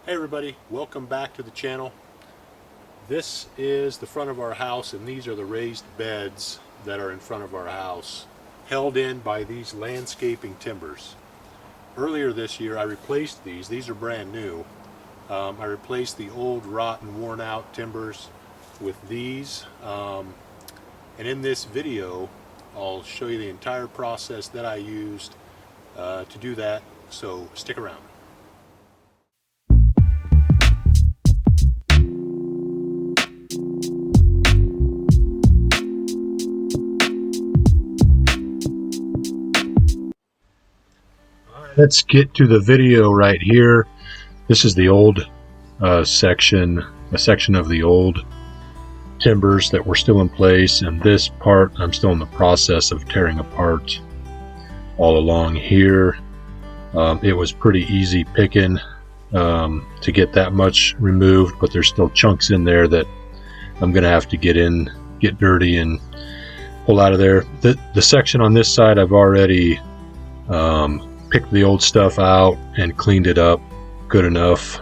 Hey everybody, welcome back to the channel. This is the front of our house, and these are the raised beds that are in front of our house, held in by these landscaping timbers. Earlier this year I replaced these. These are brand new. I replaced the old rotten worn out timbers with these, and in this video I'll show you the entire process that I used to do that, so stick around. Let's get to the video right here. This is the old section, a section of the old timbers that were still in place, and this part I'm still in the process of tearing apart. All along here, it was pretty easy picking to get that much removed, but there's still chunks in there that I'm gonna have to get dirty and pull out of there. The section on this side I've already picked the old stuff out and cleaned it up good enough,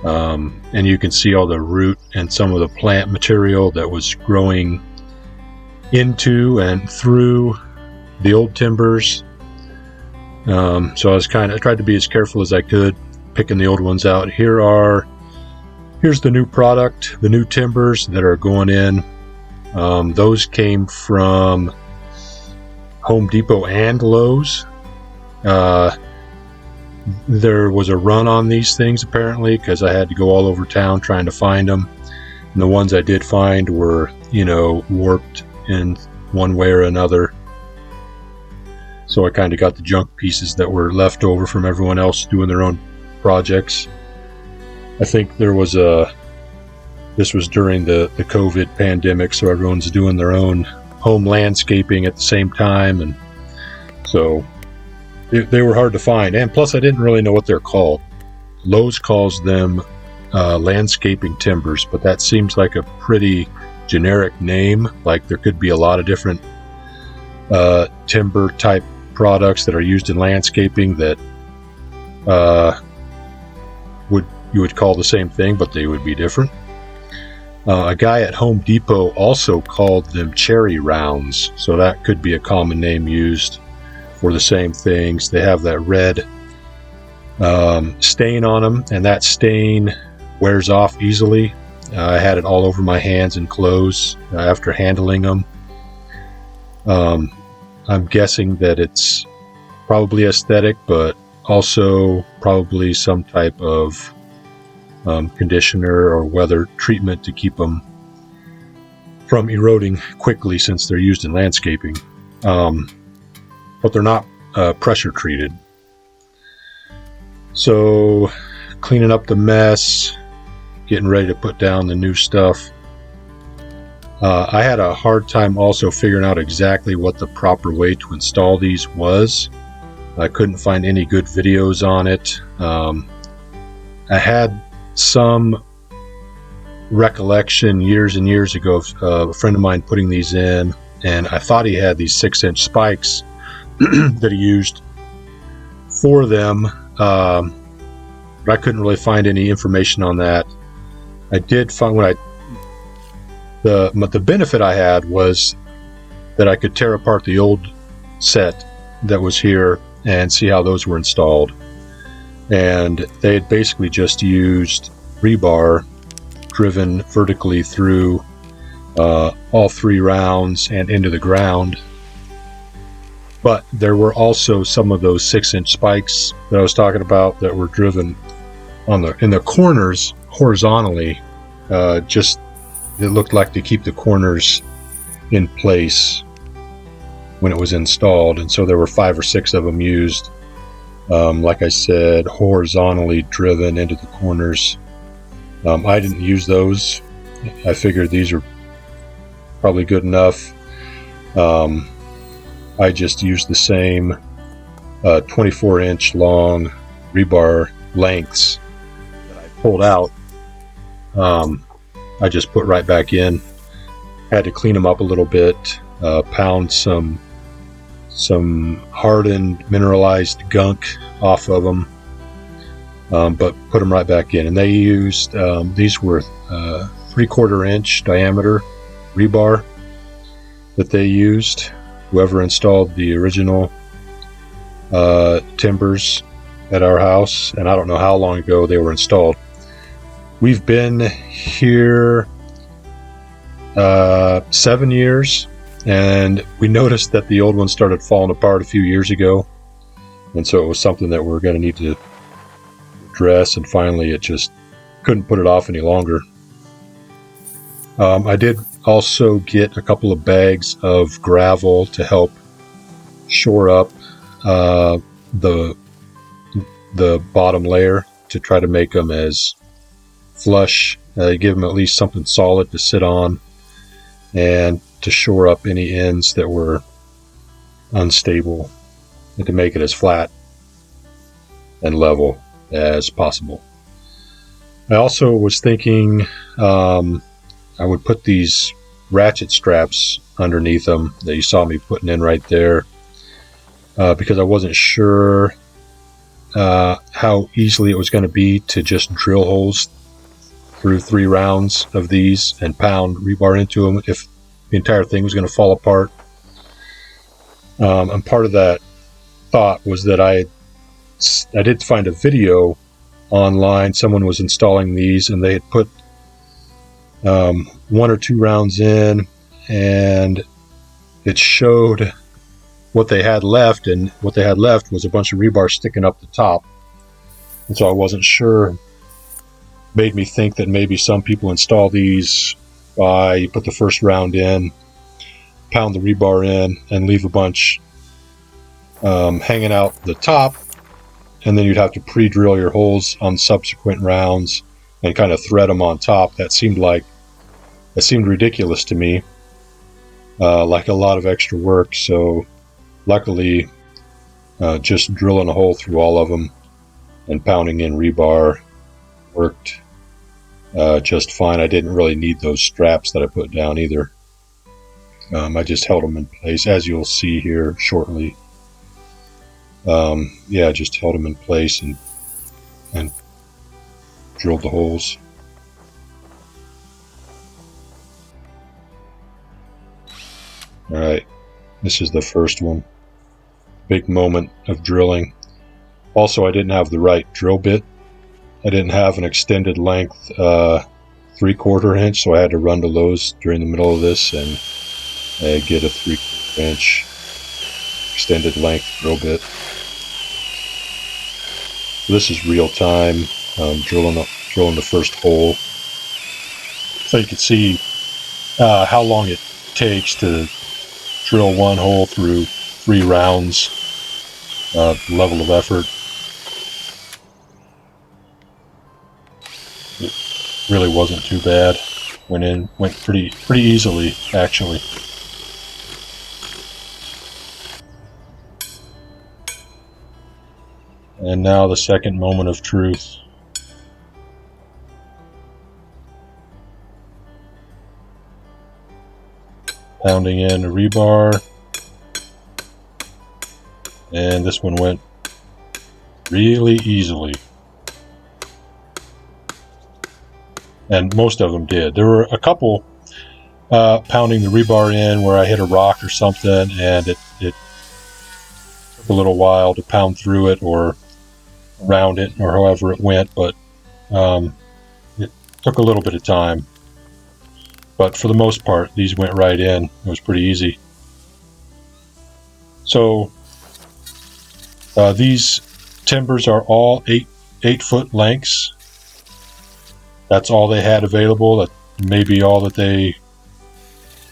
and you can see all the root and some of the plant material that was growing into and through the old timbers. So I tried to be as careful as I could picking the old ones out. Here's the new product, the new timbers that are going in. Those came from Home Depot and Lowe's. There was a run on these things apparently, because I had to go all over town trying to find them, and the ones I did find were, warped in one way or another. So I kind of got the junk pieces that were left over from everyone else doing their own projects. I think this was during the COVID pandemic, so everyone's doing their own home landscaping at the same time, and so they were hard to find, and plus I didn't really know what they're called. Lowe's calls them landscaping timbers, but that seems like a pretty generic name. Like there could be a lot of different timber type products that are used in landscaping that you would call the same thing, but they would be different. A guy at Home Depot also called them cherry rounds, so that could be a common name used for the same things. They have that red stain on them, and that stain wears off easily. I had it all over my hands and clothes after handling them. I'm guessing that it's probably aesthetic, but also probably some type of conditioner or weather treatment to keep them from eroding quickly, since they're used in landscaping. But they're not pressure treated. So cleaning up the mess, getting ready to put down the new stuff. I had a hard time also figuring out exactly what the proper way to install these was. I couldn't find any good videos on it. I had some recollection years and years ago of a friend of mine putting these in, and I thought he had these 6-inch spikes that he used for them, but I couldn't really find any information on that. I did find the benefit I had was that I could tear apart the old set that was here and see how those were installed, and they had basically just used rebar driven vertically through all 3 rounds and into the ground. But there were also some of those 6-inch spikes that I was talking about that were driven in the corners horizontally. Just it looked like to keep the corners in place when it was installed, and so there were 5 or 6 of them used. Like I said, horizontally driven into the corners. I didn't use those. I figured these are probably good enough. I just used the same 24-inch long rebar lengths that I pulled out. I just put right back in. Had to clean them up a little bit, pound some hardened mineralized gunk off of them, but put them right back in. And they used, these were 3/4 inch diameter rebar that they used, whoever installed the original timbers at our house, and I don't know how long ago they were installed. We've been here 7 years, and we noticed that the old one started falling apart a few years ago, and so it was something that we're going to need to address, and finally it just couldn't put it off any longer. I did also get a couple of bags of gravel to help shore up the bottom layer, to try to make them as flush, give them at least something solid to sit on, and to shore up any ends that were unstable, and to make it as flat and level as possible. I also was thinking I would put these ratchet straps underneath them that you saw me putting in right there, because I wasn't sure how easily it was going to be to just drill holes through 3 rounds of these and pound rebar into them if the entire thing was going to fall apart. And part of that thought was that I did find a video online. Someone was installing these, and they had put 1 or 2 rounds in, and it showed what they had left, and what they had left was a bunch of rebar sticking up the top. And so I wasn't sure. Made me think that maybe some people install these by, you put the first round in, pound the rebar in, and leave a bunch hanging out the top, and then you'd have to pre-drill your holes on subsequent rounds and kind of thread them on top. That seemed ridiculous to me, like a lot of extra work. So luckily, just drilling a hole through all of them and pounding in rebar worked just fine. I didn't really need those straps that I put down either. I just held them in place, as you'll see here shortly. Yeah, just held them in place and drilled the holes. All right, this is the first one. Big moment of drilling. Also, I didn't have the right drill bit. I didn't have an extended length 3/4 inch, so I had to run to Lowe's during the middle of this and get a 3/4 inch extended length drill bit. So this is real time, drilling the first hole, so you can see how long it takes to drill 1 hole through 3 rounds. Level of effort. It really wasn't too bad. Went pretty easily, actually. And now the second moment of truth. Pounding in a rebar. And this one went really easily. And most of them did. There were a couple pounding the rebar in where I hit a rock or something, and it took a little while to pound through it or around it, or however it went, but it took a little bit of time. But for the most part, these went right in. It was pretty easy. So these timbers are all 8-foot lengths. That's all they had available. That may be all that they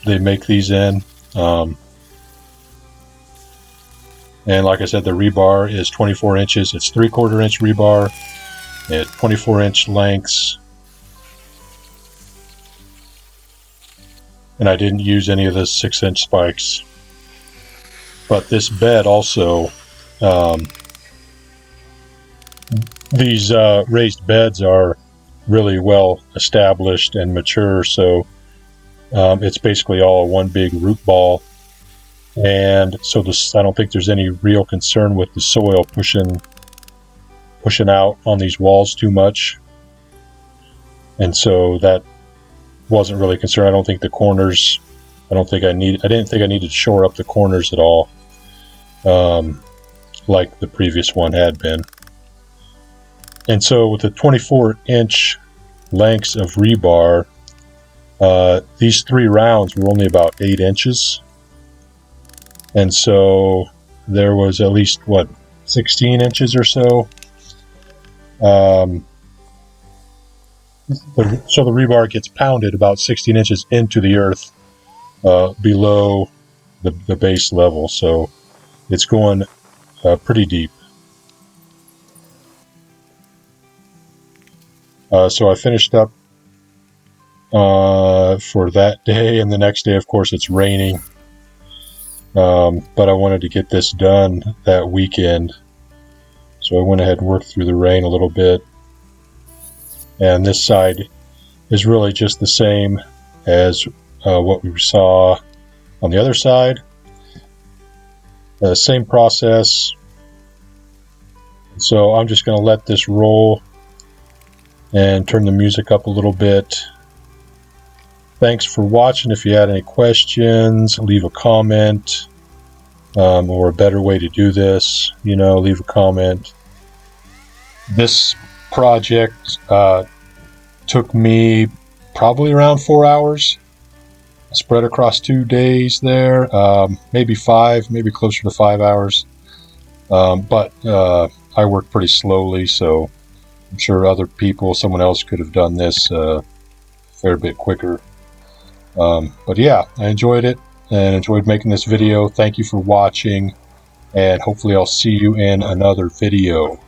make these in. And like I said, the rebar is 24 inches. It's 3/4 inch rebar at 24 inch lengths. And I didn't use any of the 6-inch spikes. But this bed also, these raised beds are really well established and mature, so it's basically all one big root ball. And so I don't think there's any real concern with the soil pushing pushing out on these walls too much, and so that wasn't really a concern. I don't think the corners, I didn't think I needed to shore up the corners at all, like the previous one had been. And so with the 24-inch lengths of rebar, these 3 rounds were only about 8 inches. And so there was at least, 16 inches or so. So the rebar gets pounded about 16 inches into the earth below the base level. So it's going pretty deep. So I finished up for that day, and the next day, of course, it's raining. But I wanted to get this done that weekend, so I went ahead and worked through the rain a little bit. And this side is really just the same as what we saw on the other side. Same process. So I'm just going to let this roll and turn the music up a little bit. Thanks for watching. If you had any questions, leave a comment, or a better way to do this, leave a comment. This project took me probably around 4 hours, spread across 2 days there, maybe 5, maybe closer to 5 hours. But I worked pretty slowly, so I'm sure someone else could have done this a fair bit quicker. But yeah, I enjoyed it and enjoyed making this video. Thank you for watching, and hopefully I'll see you in another video.